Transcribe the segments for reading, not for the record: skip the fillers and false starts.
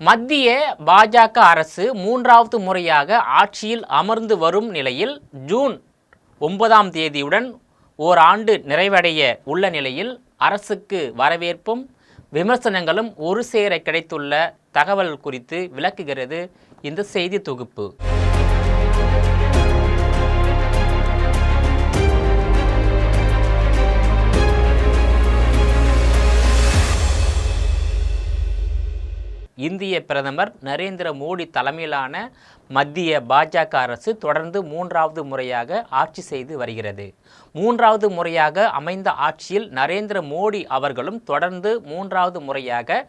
மத்திய பாஜக அரசு மூன்றாவது முறையாக ஆட்சியில் அமர்ந்து வரும் நிலையில் ஜூன் 9ஆம் தேதியுடன் ஓராண்டு நிறைவடைய உள்ள நிலையில் அரசுக்கு வரவேற்பும் விமர்சனங்களும் ஒரு சேர கிடைத்துள்ள தகவல் குறித்து விளக்குகிறது இந்த செய்தி தொகுப்பு. இந்திய பிரதமர் நரேந்திர மோடி தலைமையிலான மத்திய பாஜக அரசு தொடர்ந்து மூன்றாவது முறையாக ஆட்சி செய்து வருகிறது. மூன்றாவது முறையாக அமைந்த ஆட்சியில் நரேந்திர மோடி அவர்களும் தொடர்ந்து மூன்றாவது முறையாக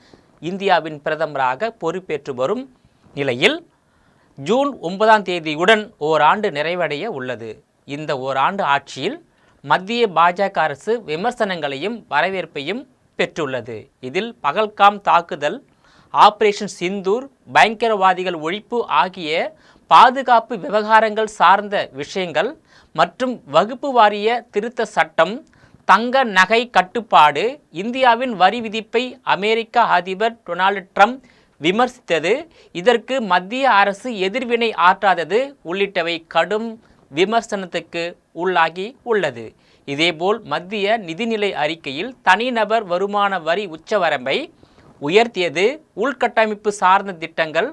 இந்தியாவின் பிரதமராக பொறுப்பேற்று வரும் நிலையில் ஜூன் 9ஆம் தேதியுடன் ஓராண்டு நிறைவடைய உள்ளது. இந்த ஓராண்டு ஆட்சியில் மத்திய பாஜக அரசு விமர்சனங்களையும் வரவேற்பையும் பெற்றுள்ளது. இதில் பகல்காம் தாக்குதல், ஆபரேஷன் சிந்தூர், பயங்கரவாதிகள் ஒழிப்பு ஆகிய பாதுகாப்பு விவகாரங்கள் சார்ந்த விஷயங்கள் மற்றும் வகுப்பு வாரிய திருத்த சட்டம், தங்க நகை கட்டுப்பாடு, இந்தியாவின் வரி விதிப்பை அமெரிக்க அதிபர் டொனால்டு ட்ரம்ப் விமர்சித்தது, இதற்கு மத்திய அரசு எதிர்வினை ஆற்றாதது உள்ளிட்டவை கடும் விமர்சனத்துக்கு உள்ளாகி உள்ளது. இதேபோல் மத்திய நிதிநிலை அறிக்கையில் தனிநபர் வருமான வரி உச்சவரம்பை உயர்த்தியது, உள்கட்டமைப்பு சார்ந்த திட்டங்கள்,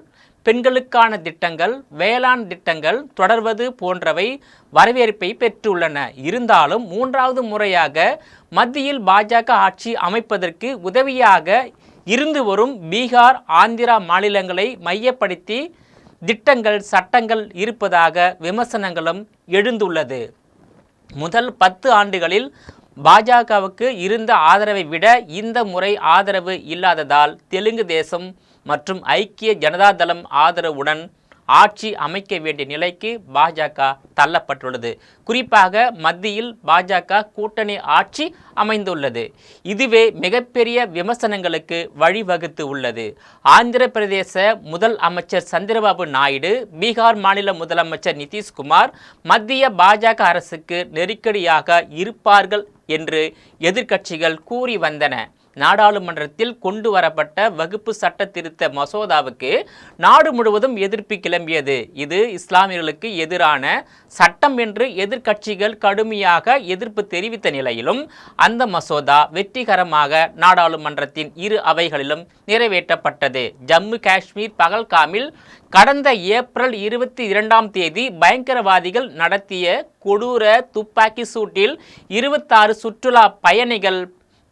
பெண்களுக்கான திட்டங்கள், வேளாண் திட்டங்கள் தொடர்வது போன்றவை வரவேற்பை பெற்றுள்ளன. இருந்தாலும் மூன்றாவது முறையாக மத்தியில் பாஜக ஆட்சி அமைப்பதற்கு உதவியாக இருந்து வரும் பீகார், ஆந்திரா மாநிலங்களை மையப்படுத்தி திட்டங்கள், சட்டங்கள் இருப்பதாக விமர்சனங்களும் எழுந்துள்ளது. முதல் 10 ஆண்டுகளில் பாஜகவுக்கு இருந்த ஆதரவை விட இந்த முறை ஆதரவு இல்லாததால் தெலுங்கு தேசம் மற்றும் ஐக்கிய ஜனதா தளம் ஆதரவுடன் ஆட்சி அமைக்க வேண்டிய நிலைக்கு பாஜக தள்ளப்பட்டுள்ளது. குறிப்பாக மத்தியில் பாஜக கூட்டணி ஆட்சி அமைந்துள்ளது. இதுவே மிகப்பெரிய விமர்சனங்களுக்கு வழிவகுத்து உள்ளது. ஆந்திர பிரதேச முதல் அமைச்சர் சந்திரபாபு நாயுடு, பீகார் மாநில முதலமைச்சர் நிதிஷ்குமார் மத்திய பாஜக அரசுக்கு நெருக்கடியாக இருப்பார்கள் என்று எதிர்க்கட்சிகள் கூறி வந்தன. நாடாளுமன்றத்தில் கொண்டு வரப்பட்ட வகுப்பு சட்ட திருத்த மசோதாவுக்கு நாடு முழுவதும் எதிர்ப்பு கிளம்பியது. இது இஸ்லாமியர்களுக்கு எதிரான சட்டம் என்று எதிர்க்கட்சிகள் கடுமையாக எதிர்ப்பு தெரிவித்த நிலையிலும் அந்த மசோதா வெற்றிகரமாக நாடாளுமன்றத்தின் இரு அவைகளிலும் நிறைவேற்றப்பட்டது. ஜம்மு காஷ்மீர் பகல்காமில் கடந்த ஏப்ரல் 22ஆம் தேதி பயங்கரவாதிகள் நடத்திய கொடூர துப்பாக்கி சூட்டில் 26 சுற்றுலா பயணிகள்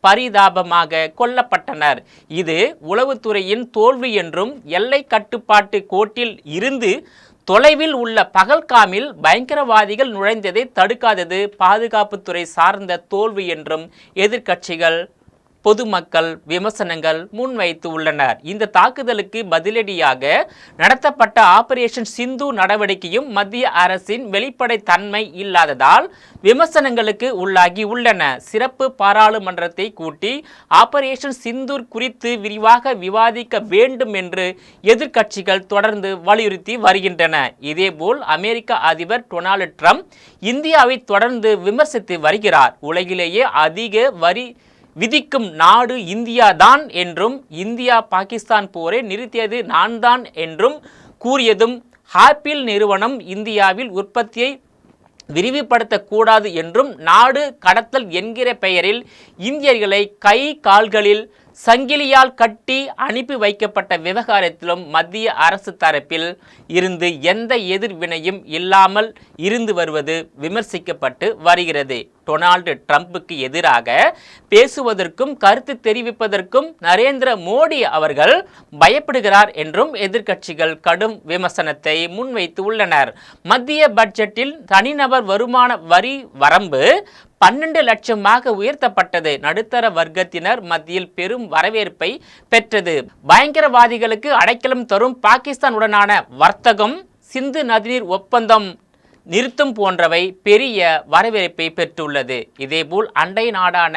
பரிதாபமாக கொல்லப்பட்டனர். இது உளவுத்துறையின் தோல்வி என்றும் எல்லை கட்டுப்பாட்டு கோட்டில் இருந்து தொலைவில் உள்ள பகல்காமில் பயங்கரவாதிகள் நுழைந்ததை தடுக்காதது பாதுகாப்புத்துறை சார்ந்த தோல்வி என்றும் எதிர்க்கட்சிகள், பொதுமக்கள் விமர்சனங்கள் முன்வைத்து உள்ளனர். இந்த தாக்குதலுக்கு பதிலடியாக நடத்தப்பட்ட ஆபரேஷன் சிந்து நடவடிக்கையும் மத்திய அரசின் வெளிப்படை தன்மை இல்லாததால் விமர்சனங்களுக்கு உள்ளாகி உள்ளன. சிறப்பு பாராளுமன்றத்தை கூட்டி ஆபரேஷன் சிந்தூர் குறித்து விரிவாக விவாதிக்க வேண்டும் என்று எதிர்க்கட்சிகள் தொடர்ந்து வலியுறுத்தி வருகின்றன. இதேபோல் அமெரிக்க அதிபர் டொனால்டு ட்ரம்ப் இந்தியாவை தொடர்ந்து விமர்சித்து வருகிறார். உலகிலேயே அதிக வரி விதிக்கும் நாடு இந்தியா தான் என்றும், இந்தியா பாகிஸ்தான் போரை நிறுத்தியது நான் தான் என்றும் கூறியதும், ஆப்பிள் நிறுவனம் இந்தியாவில் உற்பத்தியை விரிவுபடுத்தக்கூடாது என்றும், நாடு கடத்தல் என்கிற பெயரில் இந்தியர்களை கை கால்களில் சங்கிலியால் கட்டி அனுப்பி வைக்கப்பட்ட விவகாரத்திலும் மத்திய அரசு தரப்பில் இருந்து எந்த எதிர்வினையும் இல்லாமல் இருந்து வருவது விமர்சிக்கப்பட்டு வருகிறது. டொனால்டு ட்ரம்புக்கு எதிராக பேசுவதற்கும் கருத்து தெரிவிப்பதற்கும் நரேந்திர மோடி அவர்கள் பயப்படுகிறார் என்றும் எதிர்க்கட்சிகள் கடும் விமர்சனத்தை முன்வைத்து உள்ளனர். மத்திய பட்ஜெட்டில் தனிநபர் வருமான வரி வரம்பு 12 லட்சமாக உயர்த்தப்பட்டது. நடுத்தர வர்க்கத்தினர் மத்தியில் பெரும் வரவேற்பை பெற்றது. பயங்கரவாதிகளுக்கு அடைக்கலம் தரும் பாகிஸ்தானுடனான வர்த்தகம், சிந்து நதிநீர் ஒப்பந்தம் நிறுத்தம் போன்றவை பெரிய வரவேற்பை பெற்றுள்ளது. இதேபோல் அண்டை நாடான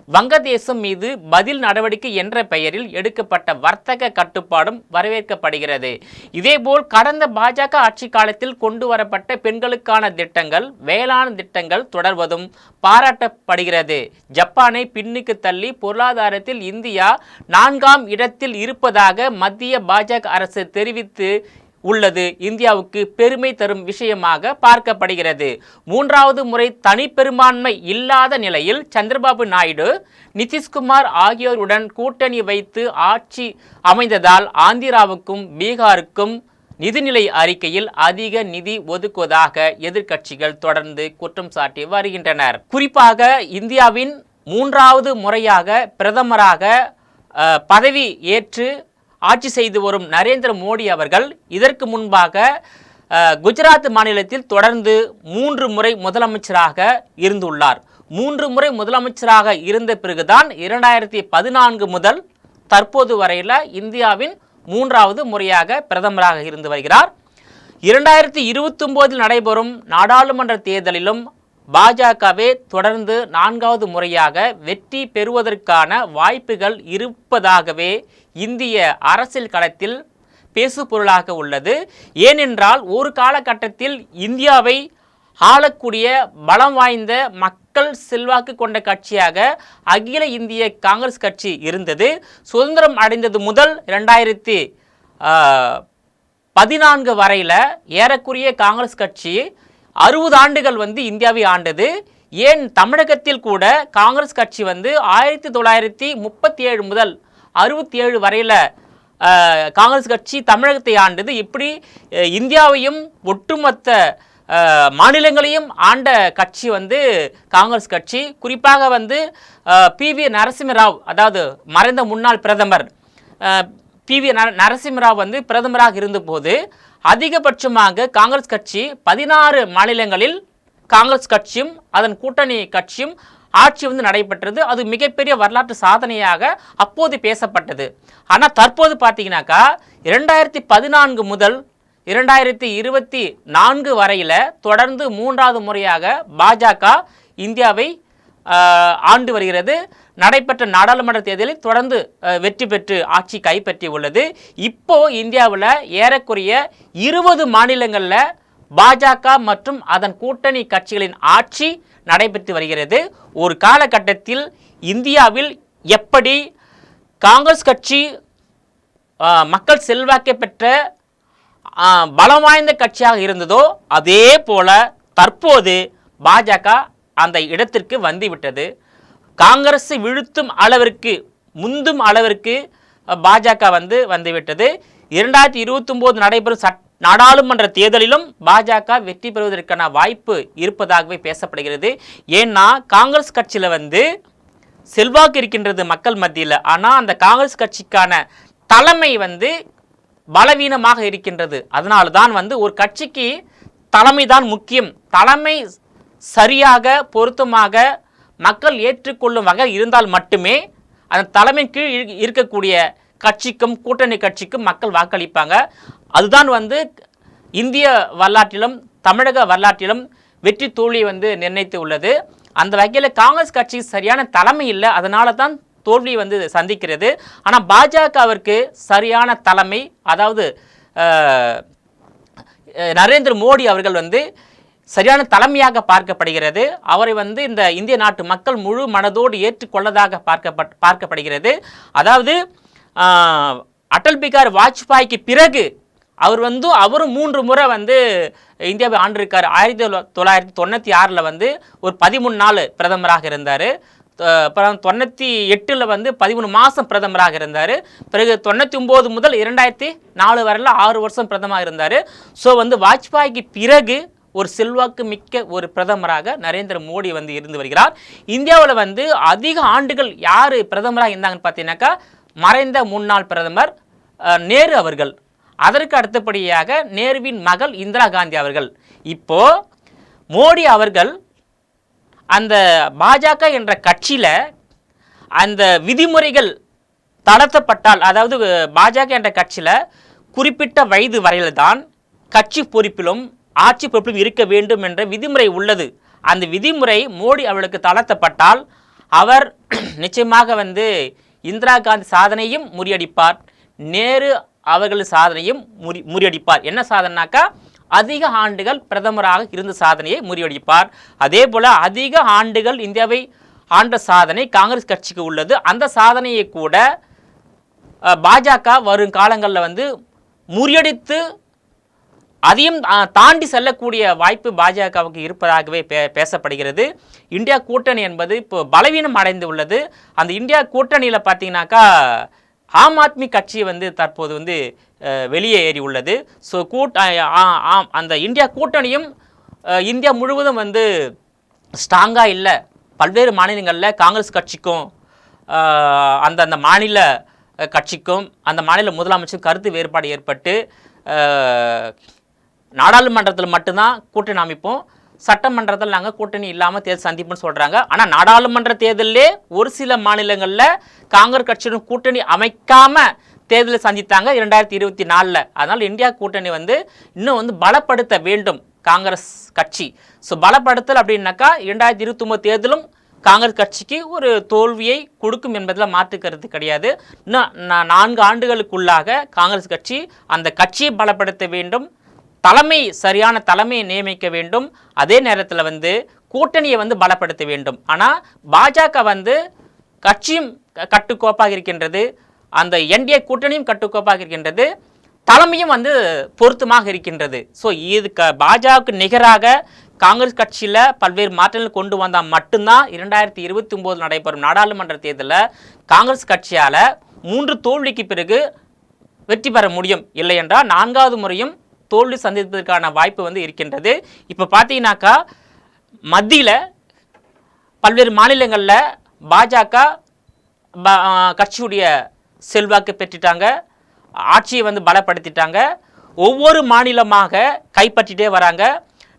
வங்கதேசம் மீது பதில் நடவடிக்கை என்ற பெயரில் எடுக்கப்பட்ட வர்த்தக கட்டுப்பாடும் வரவேற்கப்படுகிறது. இதேபோல் கடந்த பாஜக ஆட்சி காலத்தில் கொண்டு வரப்பட்ட பெண்களுக்கான திட்டங்கள், வேளாண் திட்டங்கள் தொடர்வதும் பாராட்டப்படுகிறது. ஜப்பானை பின்னுக்கு தள்ளி பொருளாதாரத்தில் இந்தியா 4ஆம் இடத்தில் இருப்பதாக மத்திய பாஜக அரசு தெரிவித்து உள்ளது இந்தியாவுக்கு பெருமை தரும் விஷயமாக பார்க்கப்படுகிறது. 3வது முறை தனிப்பெரும்பான்மை இல்லாத நிலையில் சந்திரபாபு நாயுடு, நிதிஷ்குமார் ஆகியோருடன் கூட்டணி வைத்து ஆட்சி அமைந்ததால் ஆந்திராவுக்கும் பீகாருக்கும் நிதிநிலை அறிக்கையில் அதிக நிதி ஒதுக்குவதாக எதிர்க்கட்சிகள் தொடர்ந்து குற்றம் சாட்டி வருகின்றனர். குறிப்பாக இந்தியாவின் 3வது முறையாக பிரதமராக பதவி ஏற்று ஆட்சி செய்து வரும் நரேந்திர மோடி அவர்கள் இதற்கு முன்பாக குஜராத் மாநிலத்தில் தொடர்ந்து 3 முறை முதலமைச்சராக இருந்துள்ளார். 3 முறை முதலமைச்சராக இருந்த பிறகுதான் 2014 முதல் தற்போது வரையில் இந்தியாவின் 3வது முறையாக பிரதமராக இருந்து வருகிறார். 2029 நடைபெறும் நாடாளுமன்ற தேர்தலிலும் பாஜகவே தொடர்ந்து 4வது முறையாக வெற்றி பெறுவதற்கான வாய்ப்புகள் இருப்பதாகவே இந்திய அரசியல் களத்தில் பேசுபொருளாக உள்ளது. ஏனென்றால் ஒரு காலகட்டத்தில் இந்தியாவை ஆளக்கூடிய பலம் வாய்ந்த மக்கள் செல்வாக்கு கொண்ட கட்சியாக அகில இந்திய காங்கிரஸ் கட்சி இருந்தது. சுதந்திரம் அடைந்தது முதல் 2014 வரையில் ஏறக்குறைய காங்கிரஸ் கட்சி 60 ஆண்டுகள் இந்தியாவை ஆண்டது. ஏன் தமிழகத்தில் கூட காங்கிரஸ் கட்சி 1937 முதல் 67 வரையில் காங்கிரஸ் கட்சி தமிழகத்தை ஆண்டது. இப்படி இந்தியாவையும் ஒட்டுமொத்த மாநிலங்களையும் ஆண்ட கட்சி காங்கிரஸ் கட்சி. குறிப்பாக PV நரசிம்மராவ், அதாவது மறைந்த முன்னாள் பிரதமர் PV நரசிம்மராவ் பிரதமராக இருந்தபோது அதிகபட்சமாக காங்கிரஸ் கட்சி 16 மாநிலங்களில் காங்கிரஸ் கட்சியும் அதன் கூட்டணி கட்சியும் ஆட்சி நடைபெற்றது. அது மிகப்பெரிய வரலாற்று சாதனையாக அப்போது பேசப்பட்டது. ஆனால் தற்போது பார்த்தீங்கன்னாக்கா 2014 முதல் 2024 வரையில் தொடர்ந்து 3வது முறையாக பாஜக இந்தியாவை ஆண்டு வருகிறது. நடைபெற்ற நாடாளுமன்ற தேர்தலில் தொடர்ந்து வெற்றி பெற்று ஆட்சி கைப்பற்றி உள்ளது. இப்போ இந்தியாவில் ஏறக்குறைய 20 மாநிலங்களில் பாஜக மற்றும் அதன் கூட்டணி கட்சிகளின் ஆட்சி நடைபெற்று வருகிறது. ஒரு காலகட்டத்தில் இந்தியாவில் எப்படி காங்கிரஸ் கட்சி மக்கள் செல்வாக்கை பெற்ற பலம் வாய்ந்த கட்சியாக இருந்ததோ அதே போல தற்போது பாஜக அந்த இடத்திற்கு வந்துவிட்டது. காங்கிரஸை வீழ்த்தும் அளவிற்கு, முந்தும் அளவிற்கு பாஜக வந்துவிட்டது. 2029 நடைபெறும் நாடாளுமன்ற தேர்தலிலும் பாஜக வெற்றி பெறுவதற்கான வாய்ப்பு இருப்பதாகவே பேசப்படுகிறது. ஏன்னா காங்கிரஸ் கட்சியில் செல்வாக்கு இருக்கின்றது மக்கள் மத்தியில். ஆனால் அந்த காங்கிரஸ் கட்சிக்கான தலைமை பலவீனமாக இருக்கின்றது. அதனால தான் ஒரு கட்சிக்கு தலைமை தான் முக்கியம். தலைமை சரியாக பொருத்தமாக மக்கள் ஏற்றுக்கொள்ளும் வகை இருந்தால் மட்டுமே அந்த தலைமைக்கு இருக்கக்கூடிய கட்சிக்கும் கூட்டணி கட்சிக்கும் மக்கள் வாக்களிப்பாங்க. அதுதான் இந்திய வரலாற்றிலும் தமிழக வரலாற்றிலும் வெற்றி தோல்வியை நிர்ணயித்து உள்ளது. அந்த வகையில் காங்கிரஸ் கட்சி சரியான தலைமை இல்லை, அதனால தான் தோல்வி சந்திக்கிறது. ஆனால் பாஜகவிற்கு சரியான தலைமை, அதாவது நரேந்திர மோடி அவர்கள் சரியான தலைமையாக பார்க்கப்படுகிறது. அவரை இந்த இந்திய நாட்டு மக்கள் முழு மனதோடு ஏற்றுக்கொள்ளதாக பார்க்கப்படுகிறது. அதாவது அடல் பிகாரி வாஜ்பாய்க்கு பிறகு அவரும் 3 முறை இந்தியாவை ஆண்டிருக்கார். 1996 ஒரு 13 நாள் பிரதமராக இருந்தார். அப்புறம் 98 13 மாதம் பிரதமராக இருந்தார். பிறகு 99 முதல் 2004 வரையில் 6 வருஷம் பிரதமராக இருந்தார். ஸோ வாஜ்பாய்க்கு பிறகு ஒரு செல்வாக்கு மிக்க ஒரு பிரதமராக நரேந்திர மோடி இருந்து வருகிறார். இந்தியாவில் அதிக ஆண்டுகள் யார் பிரதமராக இருந்தாங்கன்னு பார்த்தீங்கன்னாக்கா மறைந்த முன்னாள் பிரதமர் நேரு அவர்கள். அதற்கு அடுத்தபடியாக நேருவின் மகள் இந்திரா காந்தி அவர்கள். இப்போ மோடி அவர்கள் அந்த பாஜக என்ற கட்சியில் அந்த விதிமுறைகள் தளர்த்தப்பட்டால், அதாவது பாஜக என்ற கட்சியில் குறிப்பிட்ட வயது வரையில்தான் கட்சி பொறுப்பிலும் ஆட்சி பொறுப்பிலும் இருக்க வேண்டும் என்ற விதிமுறை உள்ளது. அந்த விதிமுறை மோடி அவர்களுக்கு தளர்த்தப்பட்டால் அவர் நிச்சயமாக இந்திரா காந்தி சாதனையும் முறியடிப்பார், நேரு அவர்கள் சாதனையும் முறியடிப்பார். என்ன சாதனைனாக்கா அதிக ஆண்டுகள் பிரதமராக இருந்த சாதனையை முறியடிப்பார். அதே போல் அதிக ஆண்டுகள் இந்தியாவை ஆண்ட சாதனை காங்கிரஸ் கட்சிக்கு உள்ளது. அந்த சாதனையை கூட பாஜக வரும் காலங்களில் முறியடித்து அதையும் தாண்டி செல்லக்கூடிய வாய்ப்பு பாஜகவுக்கு இருப்பதாகவே பேசப்படுகிறது. இந்தியா கூட்டணி என்பது இப்போ பலவீனம் அடைந்து உள்ளது. அந்த இந்தியா கூட்டணியில் பார்த்தீங்கன்னாக்கா ஆம் ஆத்மி கட்சி தற்போது வெளியே ஏறி உள்ளது. ஸோ அந்த இந்தியா கூட்டணியும் இந்தியா முழுவதும் ஸ்ட்ராங்காக இல்லை. பல்வேறு மாநிலங்களில் காங்கிரஸ் கட்சிக்கும் அந்த மாநில கட்சிக்கும் அந்த மாநில முதலமைச்சரும் கருத்து வேறுபாடு ஏற்பட்டு நாடாளுமன்றத்தில் மட்டும்தான் கூட்டணி அமைப்போம், சட்டமன்றத்தில் நாங்கள் கூட்டணி இல்லாமல் தேர்தல் சந்திப்புன்னு சொல்கிறாங்க. ஆனால் நாடாளுமன்ற தேர்தலே ஒரு சில மாநிலங்களில் காங்கிரஸ் கட்சியுடன் கூட்டணி அமைக்காமல் தேர்தலை சந்தித்தாங்க 2024. அதனால் இந்தியா கூட்டணி இன்னும் பலப்படுத்த வேண்டும் காங்கிரஸ் கட்சி. ஸோ பலப்படுத்தல் அப்படின்னாக்கா 2029 தேர்தலும் காங்கிரஸ் கட்சிக்கு ஒரு தோல்வியை கொடுக்கும் என்பதில் மாற்று கருத்து கிடையாது. இன்னும் 4 ஆண்டுகளுக்குள்ளாக காங்கிரஸ் கட்சி அந்த கட்சியை பலப்படுத்த வேண்டும், சரியான தலைமையை நியமிக்க வேண்டும். அதே நேரத்தில் கூட்டணியை பலப்படுத்த வேண்டும். ஆனால் பாஜக கட்சியும் கட்டுக்கோப்பாக இருக்கின்றது, அந்த என்டிஏ கூட்டணியும் கட்டுக்கோப்பாக இருக்கின்றது, தலைமையும் பொருத்தமாக இருக்கின்றது. ஸோ இதுக்கு பாஜகவுக்கு நிகராக காங்கிரஸ் கட்சியில் பல்வேறு மாற்றங்கள் கொண்டு வந்தால் மட்டும்தான் 2029 நடைபெறும் நாடாளுமன்ற தேர்தலில் காங்கிரஸ் கட்சியால் 3 தோல்விக்கு பிறகு வெற்றி பெற முடியும். இல்லை என்றால் 4வது முறையும் தோல்வி சந்திப்பதற்கான வாய்ப்பு இருக்கின்றது. இப்போ பார்த்தீங்கன்னாக்கா மத்தியில் பல்வேறு மாநிலங்களில் பாஜக கட்சியுடைய செல்வாக்கு பெற்றுட்டாங்க, ஆட்சியை பலப்படுத்திட்டாங்க, ஒவ்வொரு மாநிலமாக கைப்பற்றிட்டே வராங்க.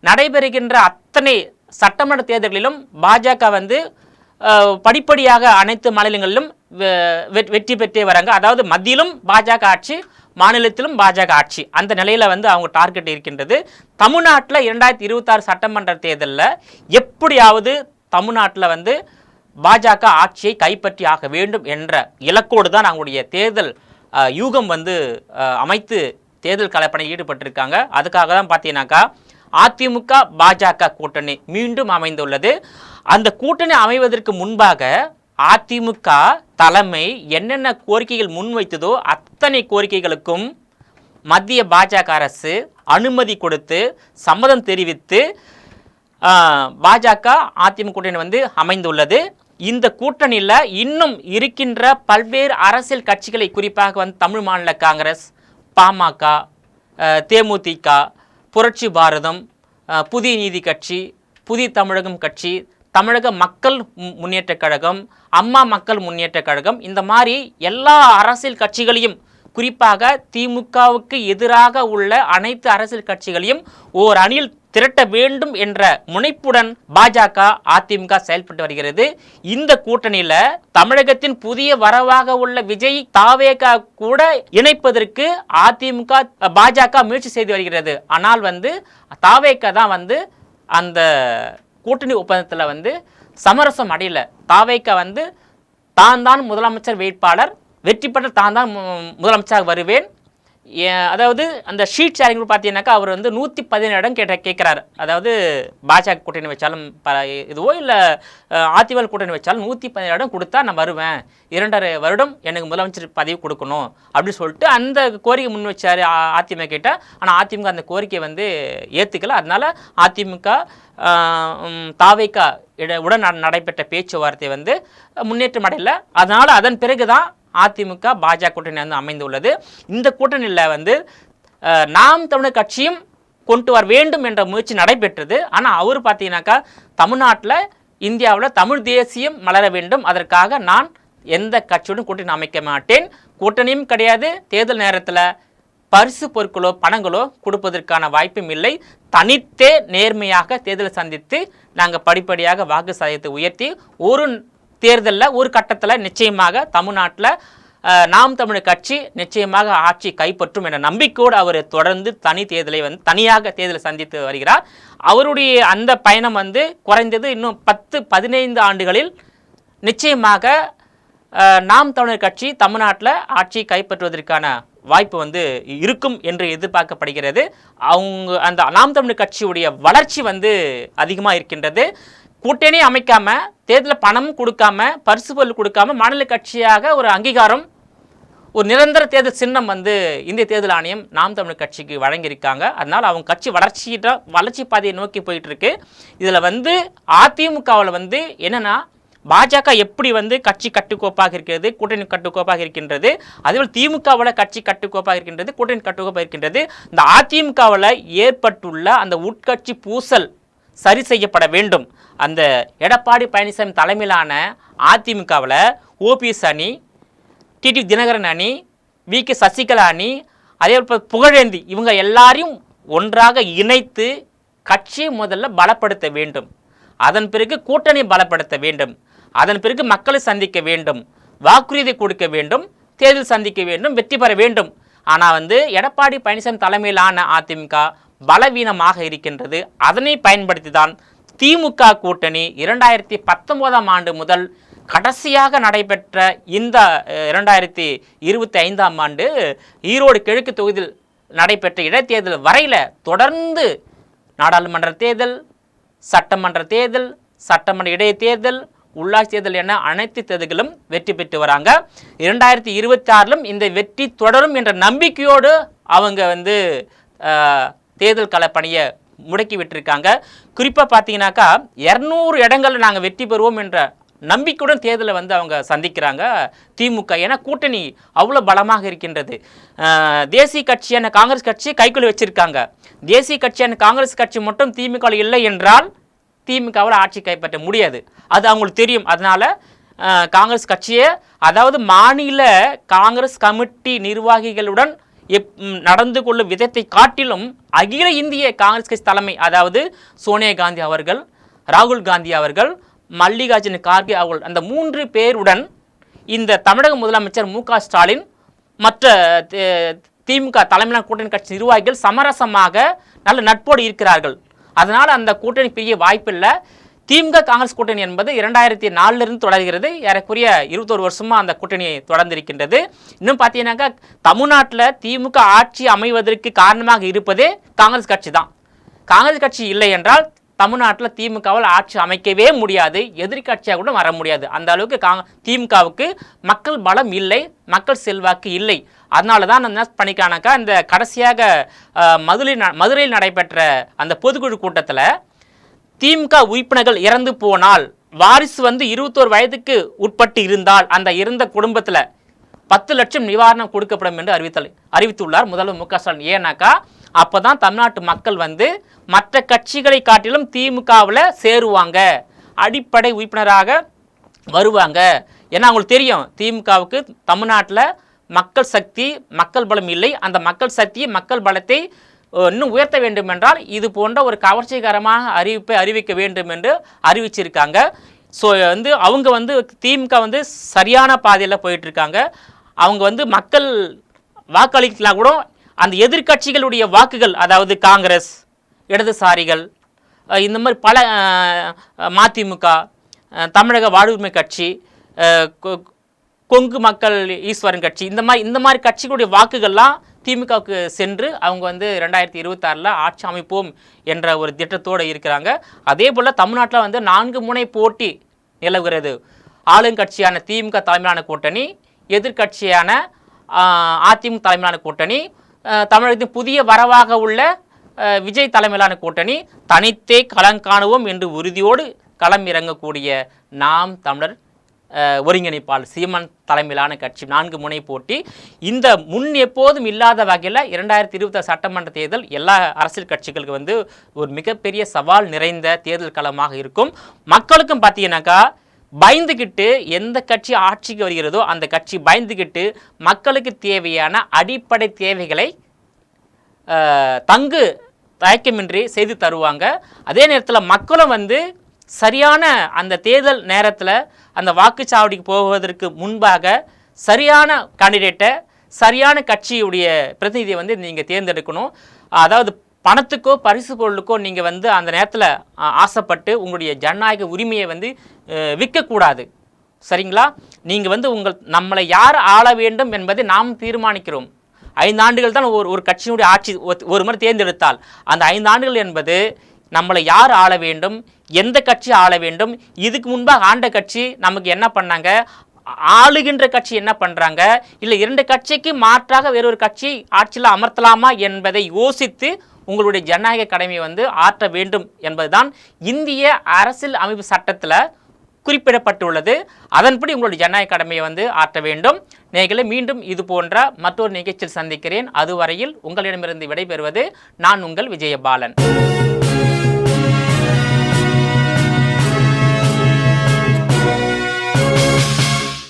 நடைபெறுகின்ற அத்தனை சட்டமன்ற தேர்தல்களிலும் பாஜக படிப்படியாக அனைத்து மாநிலங்களிலும் வெற்றி பெற்றே வராங்க. அதாவது மத்தியிலும் பாஜக ஆட்சி, மாநிலத்திலும் பாஜக ஆட்சி, அந்த நிலையில் அவங்க டார்கெட் இருக்கின்றது. தமிழ்நாட்டில் 2026 சட்டமன்ற தேர்தலில் எப்படியாவது தமிழ்நாட்டில் பாஜக ஆட்சியை கைப்பற்றி ஆக வேண்டும் என்ற இலக்கோடு தான் அவங்களுடைய தேர்தல் யூகம் அமைத்து தேர்தல் கலப்பணியில் ஈடுபட்டிருக்காங்க. அதுக்காக தான் பார்த்தீங்கன்னாக்கா அதிமுக பாஜக கூட்டணி மீண்டும் அமைந்துள்ளது. அந்த கூட்டணி அமைவதற்கு முன்பாக அதிமுக தலைமை என்னென்ன கோரிக்கைகள் முன்வைத்ததோ அத்தனை கோரிக்கைகளுக்கும் மத்திய பாஜக அரசு அனுமதி கொடுத்து சம்மதம் தெரிவித்து பாஜக அதிமுக கூட்டணி அமைந்துள்ளது. இந்த கூட்டணியில் இன்னும் இருக்கின்ற பல்வேறு அரசியல் கட்சிகளை, குறிப்பாக தமிழ் மாநில காங்கிரஸ், பாமக, தேமுதிக, புரட்சி பாரதம், புதிய நீதி கட்சி, புதிய தமிழகம் கட்சி, தமிழக மக்கள் முன்னேற்ற கழகம், அம்மா மக்கள் முன்னேற்ற கழகம், இந்த மாதிரி எல்லா அரசியல் கட்சிகளையும், குறிப்பாக திமுகவுக்கு எதிராக உள்ள அனைத்து அரசியல் கட்சிகளையும் ஓர் அணியில் திரட்ட வேண்டும் என்ற முனைப்புடன் பாஜக அதிமுக செயல்பட்டு வருகிறது. இந்த கூட்டணியில் தமிழகத்தின் புதிய வரவாக உள்ள விஜய் தாவேகா கூட இணைப்பதற்கு அதிமுக பாஜக முயற்சி செய்து வருகிறது. ஆனால் தாவேகா தான் அந்த கூட்டணி ஒப்பந்தத்தில் சமரசம் அடையல. தாவேகா தான் முதலமைச்சர் வேட்பாளர், வெற்றி பெற்ற தான் முதலமைச்சராக வருவேன். அதாவது அந்த ஷீட் ஷேரிங் பார்த்தீங்கன்னாக்கா அவர் 117 இடம் கேட்குறாரு. அதாவது பாஜக கூட்டணி வச்சாலும் இதுவோ இல்லை அதிமுக கூட்டணி வச்சாலும் 117 இடம் கொடுத்தா நான் வருவேன், 2.5 வருடம் எனக்கு முதலமைச்சர் பதவி கொடுக்கணும் அப்படின்னு சொல்லிட்டு அந்த கோரிக்கை முன் வச்சார் அதிமுக கிட்ட. ஆனால் அதிமுக அந்த கோரிக்கையை ஏற்றுக்கல. அதனால அதிமுக தாவேகா உடன் நடைபெற்ற பேச்சுவார்த்தை முன்னேற்றம் அடையல. அதனால் அதன் பிறகு தான் அதிமுக பாஜக கூட்டணி அமைந்துள்ளது. இந்த கூட்டணியில் நாம் தமிழர் கட்சியும் கொண்டு வர வேண்டும் என்ற முயற்சி நடைபெற்றது. ஆனால் அவர் பார்த்தீங்கன்னாக்கா தமிழ்நாட்டில் இந்தியாவில் தமிழ் தேசியம் மலர வேண்டும், அதற்காக நான் எந்த கட்சியுடன் கூட்டணி அமைக்க மாட்டேன், கூட்டணியும் கிடையாது, தேர்தல் நேரத்தில் பரிசு பொருட்களோ பணங்களோ கொடுப்பதற்கான வாய்ப்பும் இல்லை, தனித்தே நேர்மையாக தேர்தலை சந்தித்து நாங்கள் படிப்படியாக வாக்கு சதவீதத்தை உயர்த்தி ஒரு தேர்தலில் ஒரு கட்டத்தில் நிச்சயமாக தமிழ்நாட்டில் நாம் தமிழர் கட்சி நிச்சயமாக ஆட்சி கைப்பற்றும் என்ற நம்பிக்கையோடு அவர் தொடர்ந்து தனியாக தேர்தலை சந்தித்து வருகிறார். அவருடைய அந்த பயணம் குறைந்தது இன்னும் 10-15 ஆண்டுகளில் நிச்சயமாக நாம் தமிழர் கட்சி தமிழ்நாட்டில் ஆட்சி கைப்பற்றுவதற்கான வாய்ப்பு இருக்கும் என்று எதிர்பார்க்கப்படுகிறது. அவங்க அந்த நாம் தமிழர் கட்சியுடைய வளர்ச்சி அதிகமாக இருக்கின்றது. கூட்டணி அமைக்காம, தேர்தலில் பணம் கொடுக்காம, பரிசு பொருள் கொடுக்காம, மாநில கட்சியாக ஒரு அங்கீகாரம், ஒரு நிரந்தர தேர்தல் சின்னம் இந்திய தேர்தல் ஆணையம் நாம் தமிழர் கட்சிக்கு வழங்கியிருக்காங்க. அதனால் அவங்க கட்சி வளர்ச்சி பாதையை நோக்கி போயிட்டு இருக்கு. இதில் அதிமுகவில் என்னன்னா, பாஜக எப்படி கட்சி கட்டுக்கோப்பாக இருக்கிறது, கூட்டணி கட்டுக்கோப்பாக இருக்கின்றது. அதேபோல் திமுகவில் கட்சி கட்டுக்கோப்பாக இருக்கின்றது, கூட்டணி கட்டுக்கோப்பாக இருக்கின்றது. இந்த அதிமுகவில் ஏற்பட்டுள்ள அந்த உட்கட்சி பூசல் சரி செய்யப்பட வேண்டும். அந்த எடப்பாடி பழனிசாமி தலைமையிலான அதிமுகவில் ஓபிஎஸ் அணி, டிடி தினகரன் அணி, வி.கே. சசிகலா அணி, அதே புகழேந்தி, இவங்க எல்லாரையும் ஒன்றாக இணைத்து கட்சியை முதல்ல பலப்படுத்த வேண்டும். அதன் பிறகு கூட்டணி பலப்படுத்த வேண்டும். அதன் பிறகு மக்களை சந்திக்க வேண்டும், வாக்குறுதி கொடுக்க வேண்டும், தேர்தல் சந்திக்க வேண்டும், வெற்றி பெற வேண்டும். ஆனால் எடப்பாடி பழனிசாமி தலைமையிலான அதிமுக பலவீனமாக இருக்கின்றது. அதனை பயன்படுத்தி தான் திமுக கூட்டணி 2019ஆம் ஆண்டு முதல் கடைசியாக நடைபெற்ற இந்த 2025ஆம் ஆண்டு ஈரோடு கிழக்கு தொகுதியில் நடைபெற்ற இடைத்தேர்தல் வரையில் தொடர்ந்து நாடாளுமன்ற தேர்தல், சட்டமன்ற தேர்தல், சட்டமன்ற இடைத்தேர்தல், உள்ளாட்சி தேர்தல் என அனைத்து தேர்தல்களும் வெற்றி பெற்று வராங்க. 2026லும் இந்த வெற்றி தொடரும் என்ற நம்பிக்கையோடு அவங்க தேர்தல் கள பணியை முடக்கி விட்டுருக்காங்க. குறிப்பாக பார்த்தீங்கன்னாக்கா 200 இடங்களில் நாங்கள் வெற்றி பெறுவோம் என்ற நம்பிக்கையுடன் தேர்தலை அவங்க சந்திக்கிறாங்க திமுக. ஏன்னா கூட்டணி அவ்வளோ பலமாக இருக்கின்றது. தேசிய கட்சியான காங்கிரஸ் கட்சி கைக்குள்ளே வச்சிருக்காங்க. தேசிய கட்சியான காங்கிரஸ் கட்சி மட்டும் திமுக இல்லை என்றால் திமுகவில் ஆட்சி கைப்பற்ற முடியாது. அது அவங்களுக்கு தெரியும். அதனால் காங்கிரஸ் கட்சியை, அதாவது மாநில காங்கிரஸ் கமிட்டி நிர்வாகிகளுடன் நடந்து கொள்ளும் விதத்தை காட்டிலும் அகில இந்திய காங்கிரஸ் கட்சி தலைமை, அதாவது சோனியா காந்தி அவர்கள், ராகுல் காந்தி அவர்கள், மல்லிகார்ஜுன கார்கே அவர்கள், அந்த 3 பேருடன் இந்த தமிழக முதலமைச்சர் மு.க. ஸ்டாலின் மற்ற திமுக தலைமையிலான கூட்டணி கட்சி நிர்வாகிகள் சமரசமாக நல்ல நட்போடு இருக்கிறார்கள். அதனால் அந்த கூட்டணி பெரிய வாய்ப்பில்லை. திமுக காங்கிரஸ் கூட்டணி என்பது 2004 தொடர்கிறது. ஏறக்குறைய 21 வருஷமாக அந்த கூட்டணி தொடர்ந்திருக்கின்றது. இன்னும் பார்த்தீங்கன்னாக்கா தமிழ்நாட்டில் திமுக ஆட்சி அமைவதற்கு காரணமாக இருப்பதே காங்கிரஸ் கட்சி தான். காங்கிரஸ் கட்சி இல்லை என்றால் தமிழ்நாட்டில் திமுகவால் ஆட்சி அமைக்கவே முடியாது, எதிர்கட்சியாக கூட வர முடியாது. அந்த அளவுக்கு திமுகவுக்கு மக்கள் பலம் இல்லை, மக்கள் செல்வாக்கு இல்லை. அதனால தான் என்ன பண்ணிக்கானாக்கா, இந்த கடைசியாக மதுரையில் நடைபெற்ற அந்த பொதுக்குழு கூட்டத்தில் திமுக உறுப்பினர்கள் இறந்து போனால், வாரிசு 21 வயதுக்கு உட்பட்டு இருந்தால் அந்த இறந்த குடும்பத்தில் 10 லட்சம் நிவாரணம் கொடுக்கப்படும் என்று அறிவித்துள்ளார் முதல்வர் மு.க. ஸ்டாலின். ஏன்னாக்கா அப்போ தான் தமிழ்நாட்டு மக்கள் மற்ற கட்சிகளை காட்டிலும் திமுகவில் சேருவாங்க, அடிப்படை உறுப்பினராக வருவாங்க. ஏன்னா அவங்களுக்கு தெரியும் திமுகவுக்கு தமிழ்நாட்டில் மக்கள் சக்தி, மக்கள் பலம் இல்லை. அந்த மக்கள் சக்தியை, மக்கள் பலத்தை இன்னும் உயர்த்த வேண்டும் என்றால் இது போன்ற ஒரு கவர்ச்சிகரமாக அறிவிக்க வேண்டும் என்று அறிவிச்சிருக்காங்க. ஸோ அவங்க திமுக சரியான பாதையில் போயிட்டுருக்காங்க. அவங்க மக்கள் வாக்களிக்கலாம் கூட அந்த எதிர்கட்சிகளுடைய வாக்குகள், அதாவது காங்கிரஸ், இடதுசாரிகள், இந்த மாதிரி பல மதிமுக, தமிழக வாழ்வுரிமை கட்சி, கொங்கு மக்கள் ஈஸ்வரன் கட்சி, இந்த மாதிரி கட்சிகளுடைய வாக்குகள்லாம் திமுகவுக்கு சென்று அவங்க 2026 ஆட்சி அமைப்போம் என்ற ஒரு திட்டத்தோடு இருக்கிறாங்க. அதே போல் தமிழ்நாட்டில் 4 முனை போட்டி நிலவுகிறது. ஆளுங்கட்சியான திமுக தலைமையிலான கூட்டணி, எதிர்கட்சியான அதிமுக தலைமையிலான கூட்டணி, தமிழகத்தின் புதிய வரவாக உள்ள விஜய் தலைமையிலான கூட்டணி, தனித்தே களங்காணுவோம் என்று உறுதியோடு களம் இறங்கக்கூடிய நாம் தமிழர் ஒருங்கிணைப்பாளர் சீமான் தலைமையிலான கட்சி 4 முனை போட்டி. இந்த முன் எப்போதும் இல்லாத வகையில் 2026 சட்டமன்ற தேர்தல் எல்லா அரசியல் கட்சிகளுக்கு ஒரு மிகப்பெரிய சவால் நிறைந்த தேர்தல் களமாக இருக்கும். மக்களுக்கும் பார்த்தீங்கன்னாக்கா பயந்துக்கிட்டு எந்த கட்சி ஆட்சிக்கு வருகிறதோ அந்த கட்சி பயந்துக்கிட்டு மக்களுக்கு தேவையான அடிப்படை தேவைகளை தயக்கமின்றி செய்து தருவாங்க. அதே நேரத்தில் மக்களும் சரியான அந்த தேர்தல் நேரத்தில் அந்த வாக்குச்சாவடிக்கு போவதற்கு முன்பாக சரியான கேண்டிடேட்டை சரியான கட்சியுடைய பிரதிநிதியை வந்து நீங்கள் தேர்ந்தெடுக்கணும். அதாவது பணத்துக்கோ பரிசு பொருளுக்கோ நீங்கள் வந்து அந்த நேரத்தில் ஆசைப்பட்டு உங்களுடைய ஜனநாயக உரிமையை வந்து விற்கக்கூடாது. சரிங்களா? நீங்கள் வந்து நம்மளை யார் ஆள வேண்டும் என்பதை நாம் தீர்மானிக்கிறோம். 5 ஆண்டுகள் தான் ஒரு கட்சியினுடைய ஆட்சி ஒரு முறை தேர்ந்தெடுத்தால் அந்த 5 ஆண்டுகள் என்பது நம்மளை யார் ஆள வேண்டும், எந்த கட்சி ஆள வேண்டும், இதுக்கு முன்பாக ஆண்ட கட்சி நமக்கு என்ன பண்ணாங்க, ஆளுகின்ற கட்சி என்ன பண்ணுறாங்க, இல்லை 2 கட்சிக்கு மாற்றாக வேறொரு கட்சி ஆட்சியில் அமர்த்தலாமா என்பதை யோசித்து உங்களுடைய ஜனநாயக கடமையை வந்து ஆற்ற வேண்டும் என்பதுதான் இந்திய அரசியல் அமைப்பு சட்டத்தில் குறிப்பிடப்பட்டுள்ளது. அதன்படி உங்களுடைய ஜனநாயக கடமையை வந்து ஆற்ற வேண்டும். நேயர்களே, மீண்டும் இது போன்ற மற்றொரு நிகழ்ச்சியில் சந்திக்கிறேன். அதுவரையில் உங்களிடமிருந்து விடைபெறுவது நான் உங்கள் விஜயபாலன்.